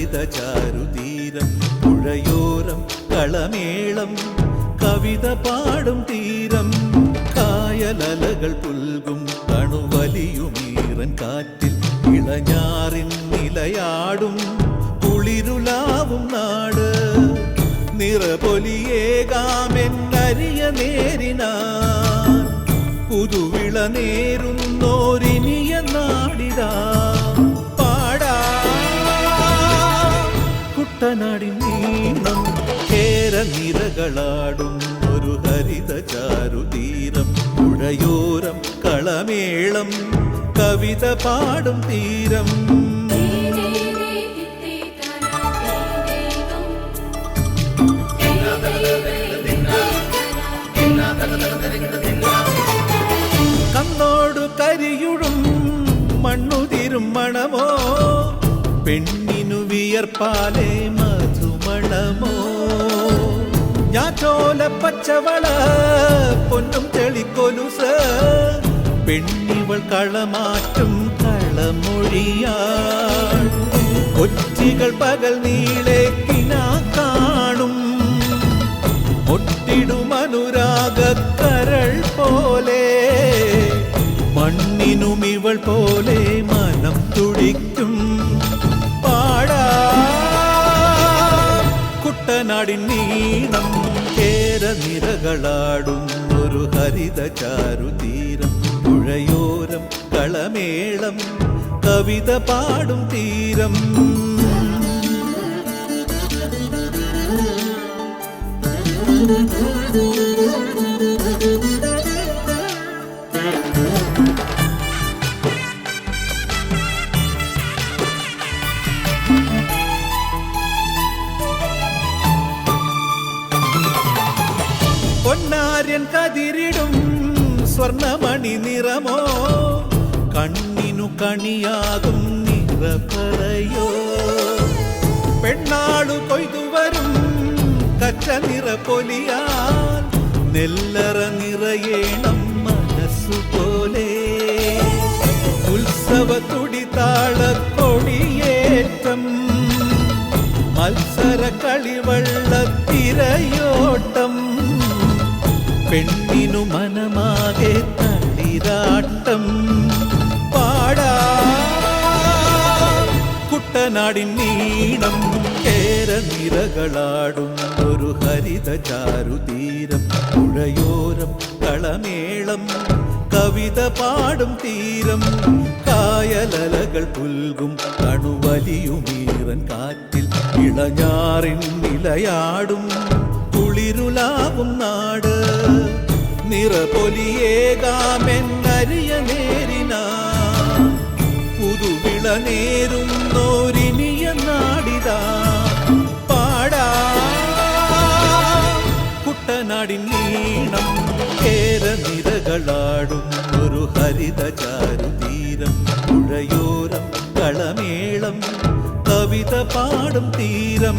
ഹരിത ചാരുതീരം പുഴയോരം കളമേളം കവിത പാടും തീരം കായലലകൾ പുൽകും കണുവലിയുമീറൻ കാറ്റിൽ ഇളഞ്ഞാറിൻ നിലയാടും കുളിരുലാവും നാട് നിറപൊലിയേകാമെന്നരിയ നേരിനാൻ പുതുവിള നേരുന്നോരിനിയ നാടിതാ പാടാ കുട്ടനാടിൻ നീണം കേരനിരകളാടും ഒരു ഹരിത ചാരുതീരം പുഴയോരം കളമേളം കവിത പാടും തീരം കണ്ണോടു കരിയുടും മണ്ണുതിരും മണമോ പെണ്ണിനു വിയർപ്പാലേ മധുമണമോ ഞാറ്റോല പച്ചവള പൊന്നും ചെളിക്കൊലുസ് പെണ്ണിവൾ കളമാറ്റും കളമൊഴിയാൾ കൊച്ചികൾ പകൽ നീളെ കിനാ കാണും ഒട്ടിടും അനുരാഗക്കരൾ പോലെ മണ്ണിനും ഇവൾ പോലെ മനം തുടിക്കും പാടാ കുട്ടനാടിൻ നീണം കേരനിരകളാടും ഒരു ഹരിത ചാരുതീരം പുഴയോരം കളമേളം കവിത പാടും തീരം പൊന്നാര്യൻ കതിരിടും സ്വർണമണി നിറമോ കണ്ണിനു കണിയാകും നിറപറയോ പെണ്ണാളു കൊയ്തുവരും കച്ച നിറപ്പൊലിയാൽ നെല്ലറ നിറയേണം മനസ്സുപോലെ ഉത്സവ തുടിതാളക്കൊടിയേറ്റം മത്സര കളിവള്ളത്തിരയോട്ടം പെണ്ണിനു മനമാകെ തളിരാട്ടം പാടാ കുട്ടനാടിൻ നീണം കേരനിരകളാടും ഒരു ഹരിത ചാരുതീരം പുഴയോരം കളമേളം കവിത പാടും തീരം കായലലകൾ പുൽകും കണുവലിയുമീറൻ കാറ്റിൽ ഇളഞ്ഞാറിൻ നിലയാടും കുളിരുലാവും നാട് നിറപൊലിയേകാമെന്നരിയ നേരിനാ പുതുവിള നേരുന്നോരിനിയ നാടിതാ പാടാ കുട്ടനാടിൻ നീണം കേരനിരകളാടും ഒരു ഹരിത ചാരുതീരം പുഴയോരം കളമേളം കവിത പാടും തീരം